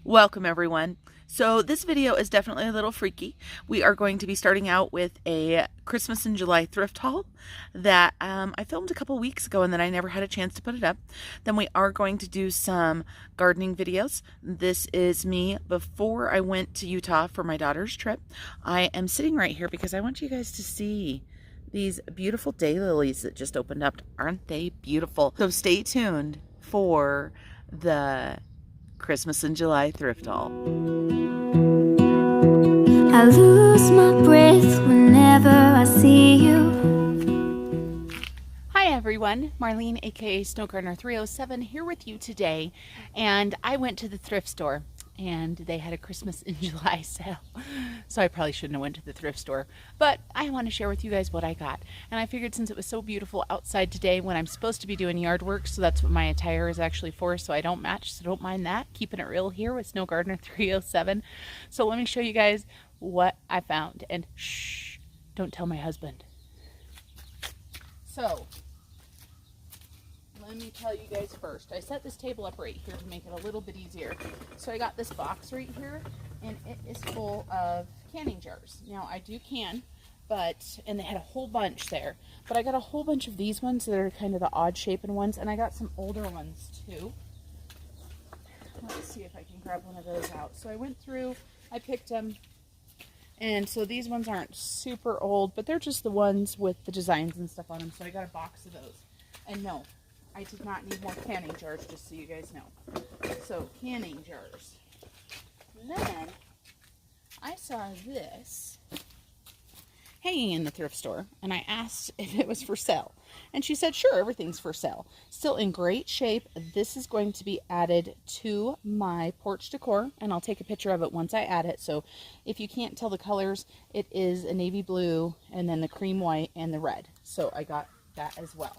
Welcome everyone. So this video is definitely a little freaky. We are going to be starting out with a Christmas in July thrift haul that I filmed a couple weeks ago and then I never had a chance to put it up. Then we are going to do some gardening videos. This is me before I went to Utah for my daughter's trip. I am sitting right here because I want you guys to see these beautiful daylilies that just opened up. Aren't they beautiful? So stay tuned for the Christmas in July thrift haul. I lose my breath whenever I see you. Hi everyone, Marlene aka Snow Gardener 307 here with you today, and I went to the thrift store and they had a Christmas in July sale. So I probably shouldn't have went to the thrift store, but I want to share with you guys what I got. And I figured since it was so beautiful outside today when I'm supposed to be doing yard work, so that's what my attire is actually for, so I don't match, so don't mind that. Keeping it real here with Snow Gardener 307. So let me show you guys what I found, and shh, don't tell my husband. So let me tell you guys first. I set this table up right here to make it a little bit easier. So I got this box right here, and it is full of canning jars. Now I do can, and they had a whole bunch there, but I got a whole bunch of these ones that are kind of the odd shaping ones, and I got some older ones too. Let's see if I can grab one of those out. So I went through, I picked them, and so these ones aren't super old, but they're just the ones with the designs and stuff on them. So I got a box of those. And no, I did not need more canning jars, just so you guys know. So, canning jars. And then, I saw this hanging in the thrift store, and I asked if it was for sale. And she said, sure, everything's for sale. Still in great shape. This is going to be added to my porch decor, and I'll take a picture of it once I add it. So, if you can't tell the colors, it is a navy blue, and then the cream white, and the red. So, I got that as well.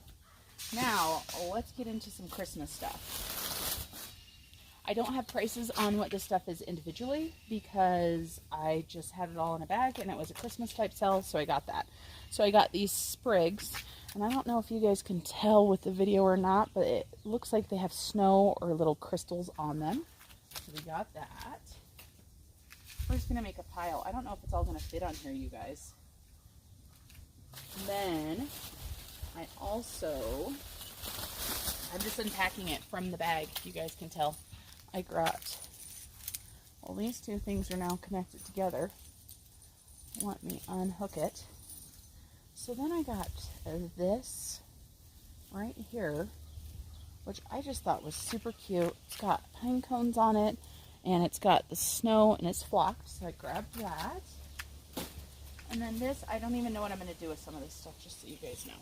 Now, let's get into some Christmas stuff. I don't have prices on what this stuff is individually because I just had it all in a bag and it was a Christmas type sale, so I got that. So I got these sprigs, and I don't know if you guys can tell with the video or not, but it looks like they have snow or little crystals on them. So we got that. We're just going to make a pile. I don't know if it's all going to fit on here, you guys. And then I'm just unpacking it from the bag, you guys can tell. I got, well, these two things are now connected together. Let me unhook it. So then I got this right here, which I just thought was super cute. It's got pine cones on it, and it's got the snow, and it's flocked, so I grabbed that. And then this, I don't even know what I'm going to do with some of this stuff, just so you guys know.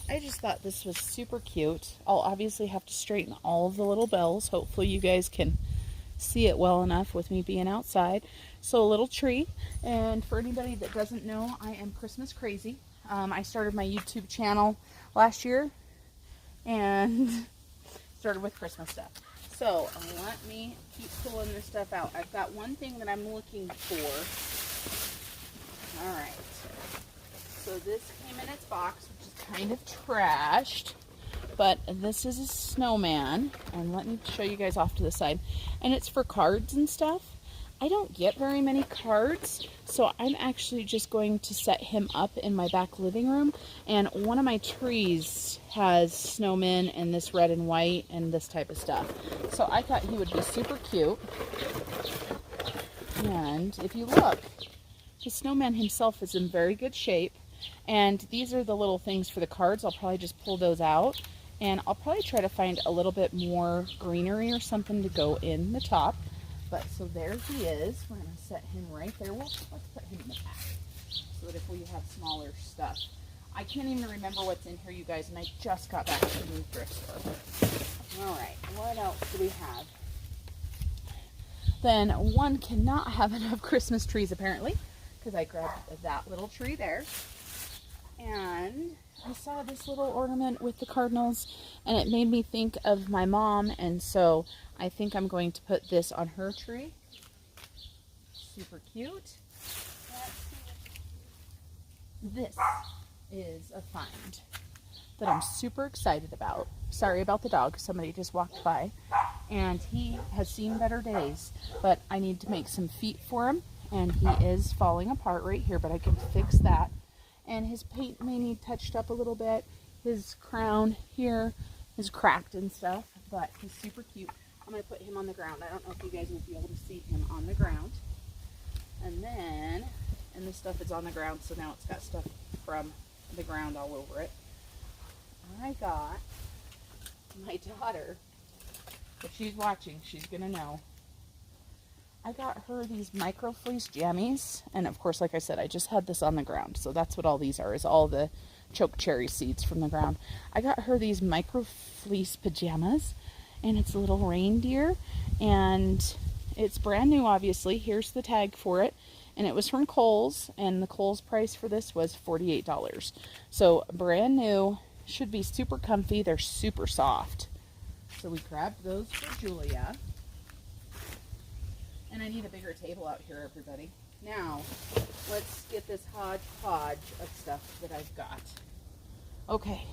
I just thought this was super cute. I'll obviously have to straighten all of the little bells. Hopefully you guys can see it well enough with me being outside. So a little tree. And for anybody that doesn't know, I am Christmas crazy. I started my YouTube channel last year and started with Christmas stuff. So let me keep pulling this stuff out. I've got one thing that I'm looking for. All right. So this came in its box, which is kind of trashed, but this is a snowman, and let me show you guys off to the side, and it's for cards and stuff. I don't get very many cards, so I'm actually just going to set him up in my back living room, and one of my trees has snowmen and this red and white and this type of stuff, so I thought he would be super cute. And if you look, the snowman himself is in very good shape. And these are the little things for the cards. I'll probably just pull those out. And I'll probably try to find a little bit more greenery or something to go in the top. But so there he is. We're going to set him right there. Well, let's put him in the back so that if we have smaller stuff. I can't even remember what's in here, you guys. And I just got back to the new thrift store. Alright, what else do we have? Then one cannot have enough Christmas trees apparently, because I grabbed that little tree there. And I saw this little ornament with the cardinals, and it made me think of my mom, and so I think I'm going to put this on her tree. Super cute. This is a find. that I'm super excited about. Sorry about the dog. Somebody just walked by. And he has seen better days. But I need to make some feet for him. And he is falling apart right here, but I can fix that. And his paint may need touched up a little bit. His crown here is cracked and stuff, but he's super cute. I'm going to put him on the ground. I don't know if you guys will be able to see him on the ground. And then, and this stuff is on the ground, so now it's got stuff from the ground all over it. I got my daughter, if she's watching, she's going to know. I got her these micro fleece jammies, and of course, like I said, I just had this on the ground, so that's what all these are, is all the choke cherry seeds from the ground. I got her these micro fleece pajamas, and it's a little reindeer, and it's brand new, obviously. Here's the tag for it, and it was from Kohl's, and the Kohl's price for this was $48. So brand new, should be super comfy. They're super soft. So we grabbed those for Julia. And I need a bigger table out here, everybody. Now, let's get this hodgepodge of stuff that I've got. Okay,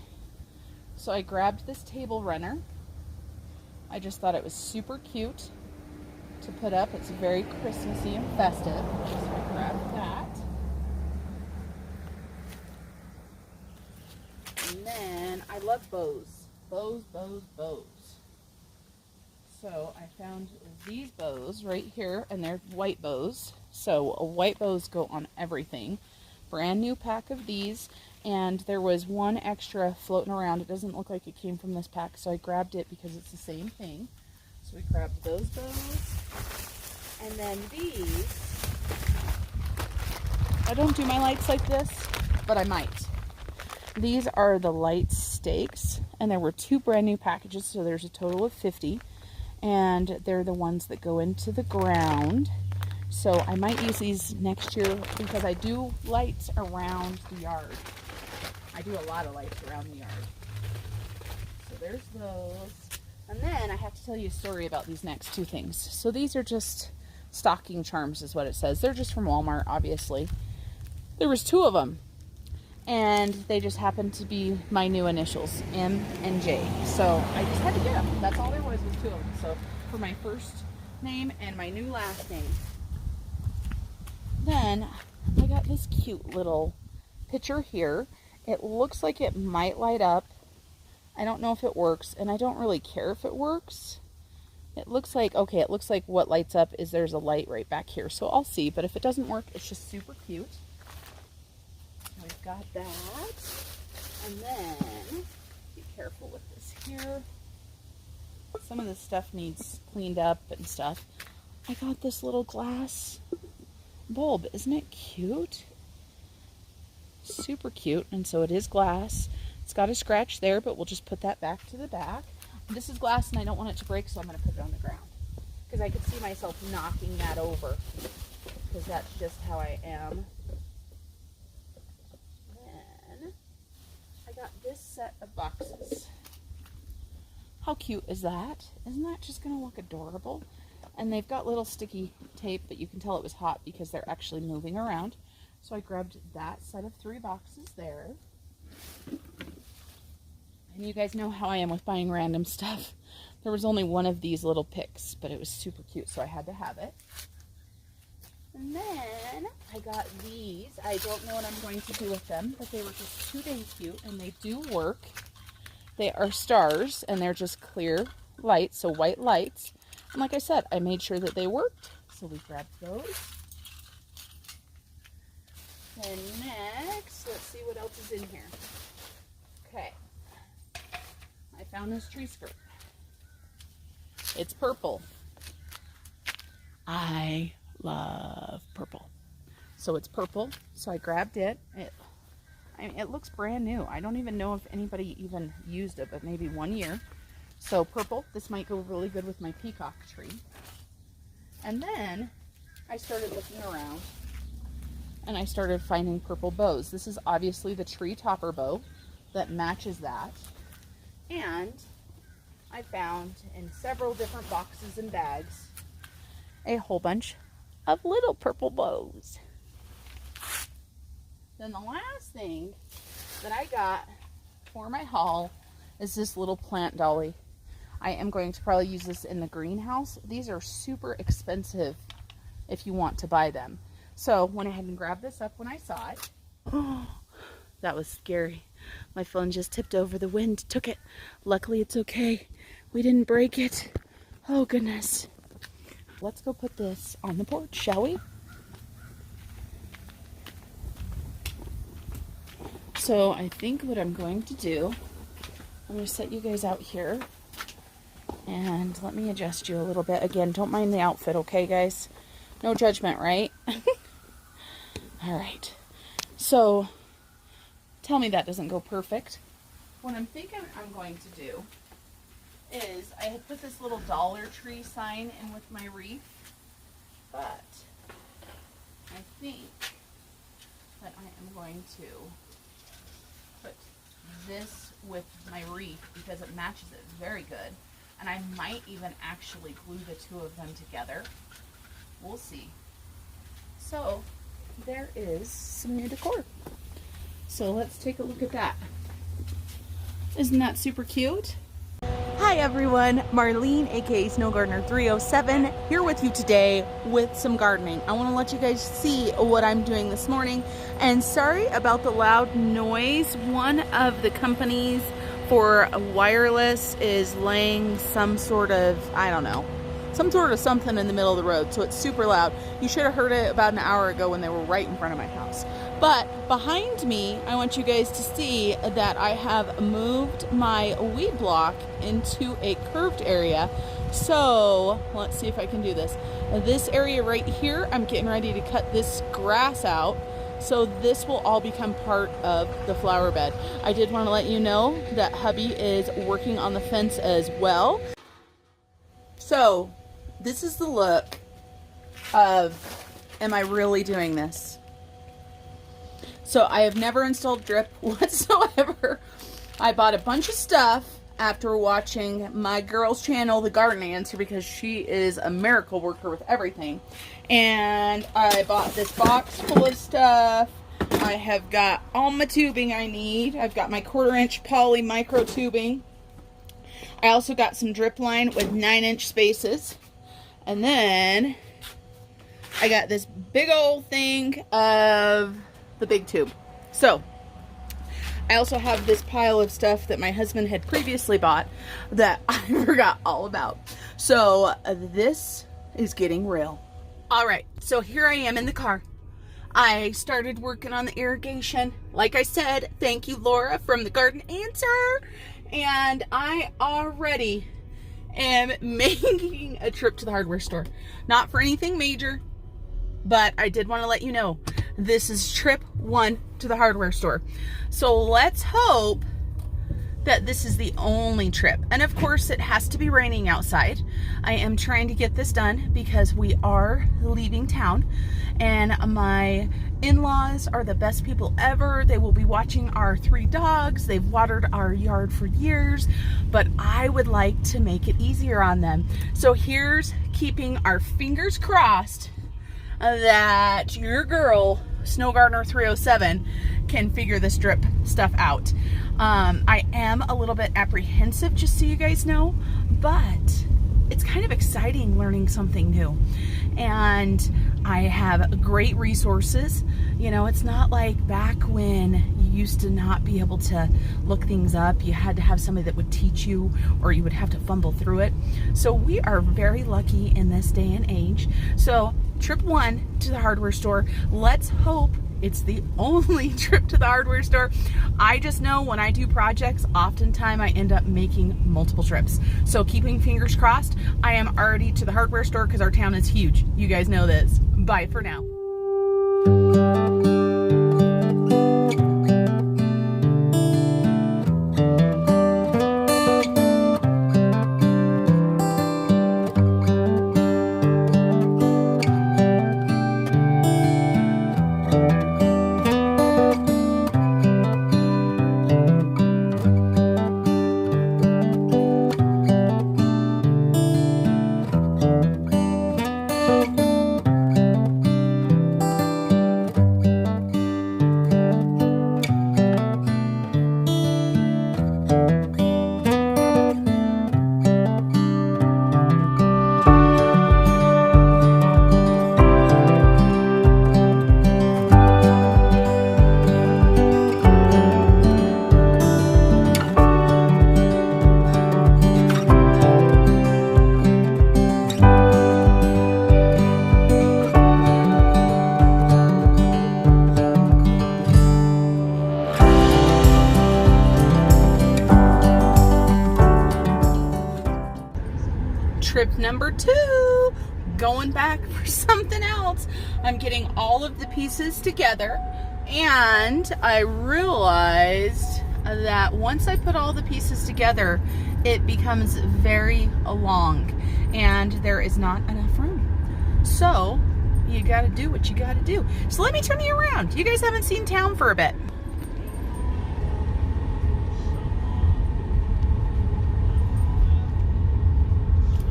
so I grabbed this table runner. I just thought it was super cute to put up. It's very Christmassy and festive. So I grabbed that. And then, I love bows. Bows. So I found these bows right here, and they're white bows. So white bows go on everything. Brand new pack of these, and there was one extra floating around. It doesn't look like it came from this pack, so I grabbed it because it's the same thing. So we grabbed those bows. And then these, I don't do my lights like this, but I might. These are the light stakes, and there were 2 brand new packages, so there's a total of 50. And they're the ones that go into the ground. So I might use these next year because I do lights around the yard. I do a lot of lights around the yard. So there's those. And then I have to tell you a story about these next 2 things. So these are just stocking charms is what it says. They're just from Walmart, obviously. There was 2 of them. And they just happened to be my new initials, M and J. So I just had to get them. That's all there was 2 of them. So for my first name and my new last name. Then I got this cute little picture here. It looks like it might light up. I don't know if it works, and I don't really care if it works. It looks like, okay, it looks like what lights up is there's a light right back here. So I'll see, but if it doesn't work, it's just super cute. We've got that. And then, be careful with this here. Some of this stuff needs cleaned up and stuff. I got this little glass bulb. Isn't it cute? Super cute. And so it is glass. It's got a scratch there, but we'll just put that back to the back. This is glass and I don't want it to break, so I'm going to put it on the ground. Because I could see myself knocking that over. Because that's just how I am. Got this set of boxes. How cute is that? Isn't that just going to look adorable? And they've got little sticky tape, but you can tell it was hot because they're actually moving around. So I grabbed that set of 3 boxes there. And you guys know how I am with buying random stuff. There was only one of these little picks, but it was super cute, so I had to have it. And then I got these. I don't know what I'm going to do with them, but they were just too dang cute, and they do work. They are stars, and they're just clear lights, so white lights. And like I said, I made sure that they worked, so we grabbed those. And next, let's see what else is in here. Okay. I found this tree skirt. It's purple. I love purple. So it's purple, so I grabbed it. It looks brand new. I don't even know if anybody even used it, but maybe 1 year. So purple, this might go really good with my peacock tree. And then I started looking around and I started finding purple bows. This is obviously the tree topper bow that matches that. And I found in several different boxes and bags a whole bunch of little purple bows. Then the last thing that I got for my haul is this little plant dolly. I am going to probably use this in the greenhouse. These are super expensive if you want to buy them. So went ahead and grabbed this up when I saw it. Oh, that was scary. My phone just tipped over. The wind took it. Luckily it's okay. We didn't break it. Oh goodness. Let's go put this on the porch, shall we? So I think what I'm going to do, I'm going to set you guys out here. And let me adjust you a little bit. Again, don't mind the outfit, okay, guys? No judgment, right? All right. So, tell me that doesn't go perfect. What I'm thinking I'm going to do is I had put this little Dollar Tree sign in with my wreath, but I think that I am going to put this with my wreath because it matches it very good. And I might even actually glue the two of them together. We'll see. So there is some new decor. So let's take a look at that. Isn't that super cute? Hi everyone, Marlene aka Snow Gardener 307 here with you today with some gardening. I want to let you guys see what I'm doing this morning, and sorry about the loud noise. One of the companies for wireless is laying some sort of, I don't know, some sort of something in the middle of the road, so it's super loud. You should have heard it about an hour ago when they were right in front of my house. But behind me, I want you guys to see that I have moved my weed block into a curved area. So let's see if I can do this. This area right here, I'm getting ready to cut this grass out. So this will all become part of the flower bed. I did want to let you know that hubby is working on the fence as well. So this is the look of, am I really doing this? So I have never installed drip whatsoever. I bought a bunch of stuff after watching my girl's channel, The Garden Answer, because she is a miracle worker with everything. And I bought this box full of stuff. I have got all my tubing I need. I've got my 1/4-inch poly micro tubing. I also got some drip line with 9-inch spaces. And then I got this big old thing of the big tube. So I also have this pile of stuff that my husband had previously bought that I forgot all about. So this is getting real. All right, so here I am in the car. I started working on the irrigation. Like I said, thank you, Laura, from The Garden Answer. And I already am making a trip to the hardware store. Not for anything major, but I did want to let you know this is trip 1 to the hardware store. So let's hope that this is the only trip. And of course it has to be raining outside. I am trying to get this done because we are leaving town, and my in-laws are the best people ever. They will be watching our 3 dogs. They've watered our yard for years, but I would like to make it easier on them. So here's keeping our fingers crossed that your girl, Snow Gardener 307, can figure this drip stuff out. I am a little bit apprehensive, just so you guys know, but it's kind of exciting learning something new. And I have great resources. You know, it's not like back when you used to not be able to look things up. You had to have somebody that would teach you, or you would have to fumble through it. So we are very lucky in this day and age. So trip 1 to the hardware store. Let's hope it's the only trip to the hardware store. I just know when I do projects, oftentimes I end up making multiple trips. So keeping fingers crossed, I am already to the hardware store because our town is huge. You guys know this. Bye for now. number 2, going back for something else. I'm getting all of the pieces together, and I realized that once I put all the pieces together, it becomes very long, and there is not enough room. So you gotta do what you gotta do. So let me turn you around. You guys haven't seen town for a bit.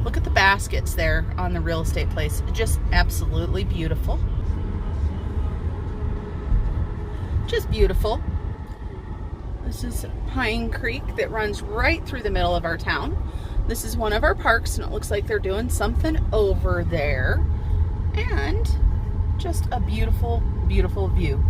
Look at the baskets there on the real estate place. Just absolutely beautiful. Just beautiful. This is Pine Creek that runs right through the middle of our town. This is one of our parks, and it looks like they're doing something over there. And just a beautiful, beautiful view.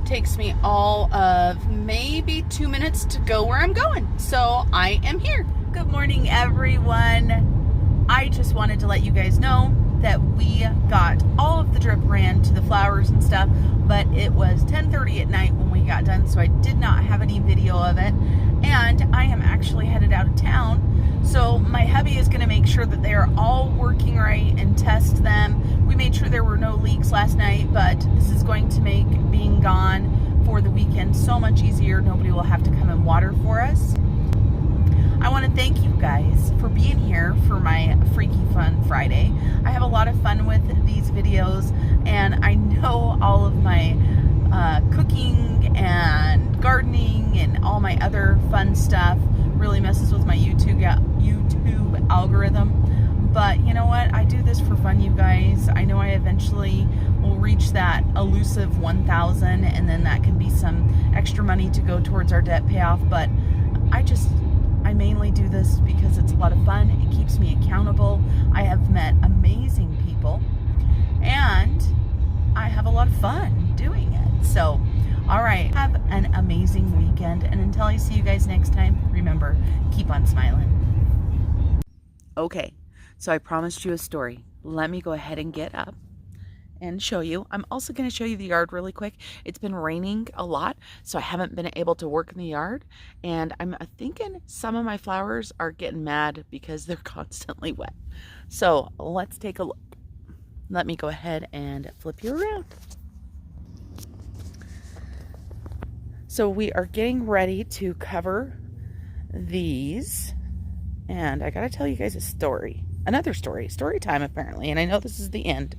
Takes me all of maybe 2 minutes to go where I'm going. So I am here. Good morning, everyone. I just wanted to let you guys know that we got all of the drip ran to the flowers and stuff, but it was 10:30 at night when we got done, so I did not have any video of it. And I am actually headed out of town, so my hubby is going to make sure that they are all working right and test them. We made sure there were no leaks last night, but this is going to make being gone for the weekend so much easier. Nobody will have to come and water for us. I want to thank you guys for being here for my Freaky Fun Friday. I have a lot of fun with these videos, and I know all of my cooking and gardening and all my other fun stuff really messes with my YouTube algorithm. But you know what? I do this for fun, you guys. I know I eventually will reach that elusive 1,000, and then that can be some extra money to go towards our debt payoff. But I mainly do this because it's a lot of fun. It keeps me accountable. I have met amazing people, and I have a lot of fun doing it. So, all right, have an amazing weekend. And until I see you guys next time, remember, keep on smiling. Okay, so I promised you a story. Let me go ahead and get up and show you. I'm also going to show you the yard really quick. It's been raining a lot, so I haven't been able to work in the yard, and I'm thinking some of my flowers are getting mad because they're constantly wet. So let's take a look. Let me go ahead and flip you around. So we are getting ready to cover these, and I gotta tell you guys a story. Another story time apparently, and I know this is the end.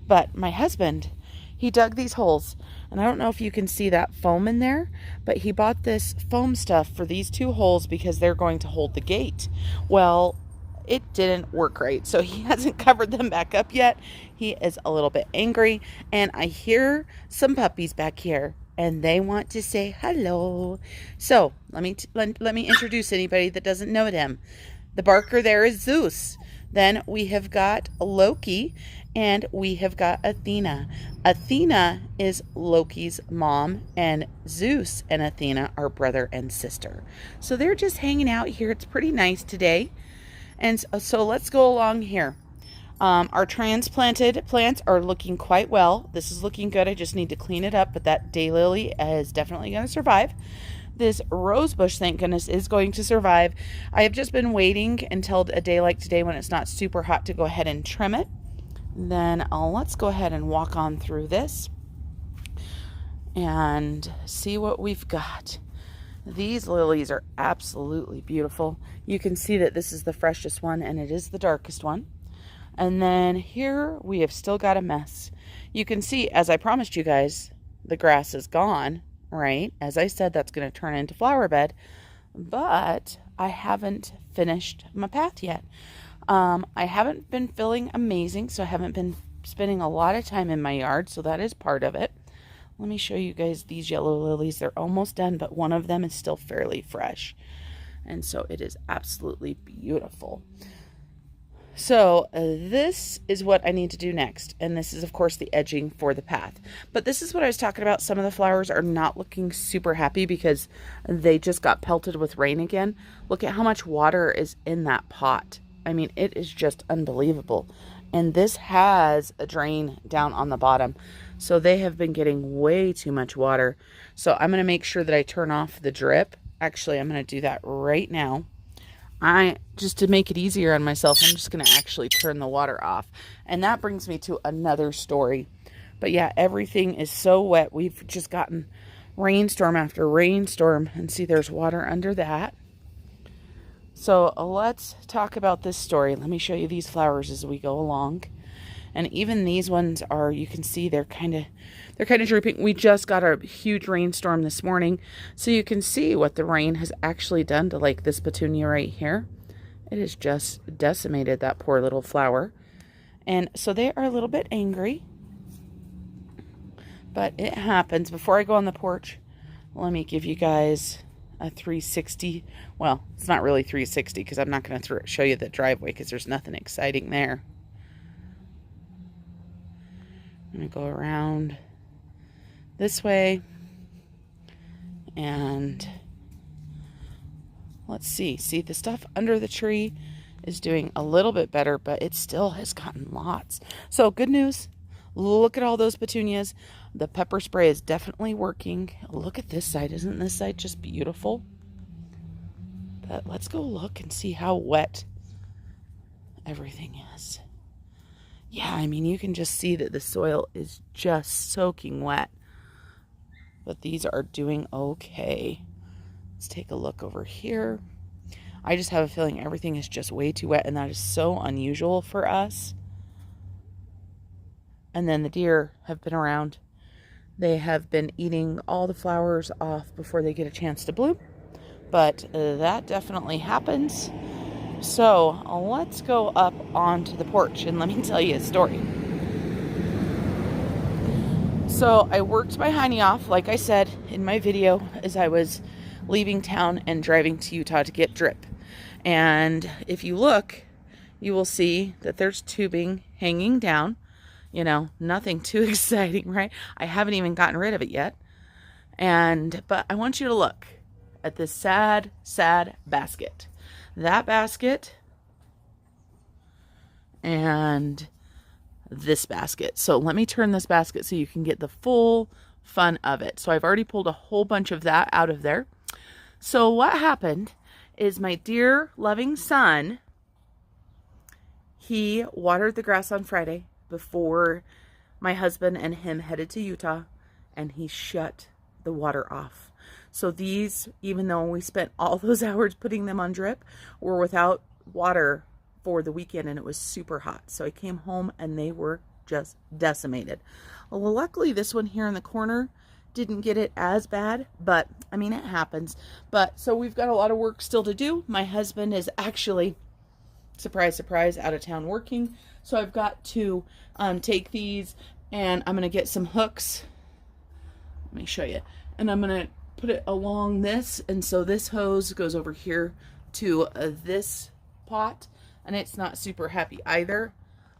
But my husband, he dug these holes, and I don't know if you can see that foam in there, but he bought this foam stuff for these 2 holes because they're going to hold the gate. Well, it didn't work right, so he hasn't covered them back up yet. He is a little bit angry, and I hear some puppies back here, and they want to say hello. So let me introduce anybody that doesn't know him. The barker there is Zeus. Then we have got Loki, and we have got Athena. Athena is Loki's mom, and Zeus and Athena are brother and sister. So they're just hanging out here. It's pretty nice today. And so let's go along here. Our transplanted plants are looking quite well. This is looking good. I just need to clean it up, but that daylily is definitely going to survive. This rose bush, thank goodness, is going to survive. I have just been waiting until a day like today when it's not super hot to go ahead and trim it. Then let's go ahead and walk on through this and see what we've got. These lilies are absolutely beautiful. You can see that this is the freshest one, and it is the darkest one. And then here we have still got a mess. You can see, as I promised you guys, the grass is gone, right? As I said, that's going to turn into flower bed, but I haven't finished my path yet. I haven't been feeling amazing, so I haven't been spending a lot of time in my yard, so that is part of it. Let me show you guys these yellow lilies. They're almost done, but one of them is still fairly fresh, and so it is absolutely beautiful. So this is what I need to do next, and this is of course the edging for the path. But this is what I was talking about. Some of the flowers are not looking super happy because they just got pelted with rain again. Look at how much water is in that pot. I mean, it is just unbelievable. And this has a drain down on the bottom, so they have been getting way too much water. So I'm going to make sure that I turn off the drip. Actually, I'm going to do that right now. just to make it easier on myself, I'm just going to actually turn the water off. And that brings me to another story. But yeah, everything is so wet. We've just gotten rainstorm after rainstorm, and see there's water under that. So let's talk about this story. Let me show you these flowers as we go along. And even these ones are, you can see they're kind of drooping. We just got a huge rainstorm this morning, so you can see what the rain has actually done to like this petunia right here. It has just decimated that poor little flower. And so they are a little bit angry, but it happens. Before I go on the porch, let me give you guys a 360. Well, it's not really 360 because I'm not going to show you the driveway because there's nothing exciting there. I'm going to go around this way, and let's see the stuff under the tree is doing a little bit better, but it still has gotten lots. So good news, look at all those petunias. The pepper spray is definitely working. Look at this side. Isn't this side just beautiful? But let's go look and see how wet everything is. Yeah, I mean, you can just see that the soil is just soaking wet. But these are doing okay. Let's take a look over here. I just have a feeling everything is just way too wet, and that is so unusual for us. And then the deer have been around. They have been eating all the flowers off before they get a chance to bloom. But that definitely happens. So let's go up onto the porch and let me tell you a story. So I worked my hiney off, like I said in my video, as I was leaving town and driving to Utah to get drip. And if you look, you will see that there's tubing hanging down. You know, nothing too exciting, right? I haven't even gotten rid of it yet. But I want you to look at this sad, sad basket. That basket and this basket. So let me turn this basket so you can get the full fun of it. So I've already pulled a whole bunch of that out of there. So what happened is my dear loving son, he watered the grass on Friday before my husband and him headed to Utah, and he shut the water off. So these, even though we spent all those hours putting them on drip, were without water for the weekend, and it was super hot. So I came home and they were just decimated. Well, luckily this one here in the corner didn't get it as bad, but I mean, it happens. But so we've got a lot of work still to do. My husband is actually, surprise, surprise, out of town working. So I've got to take these, and I'm going to get some hooks. Let me show you. And I'm going to put it along this, and so this hose goes over here to this pot, and it's not super happy either,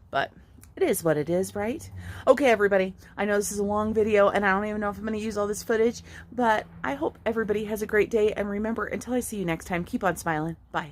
but it is what it is, right? Okay, everybody, I know this is a long video, and I don't even know if I'm going to use all this footage, but I hope everybody has a great day, and remember, until I see you next time, keep on smiling. Bye.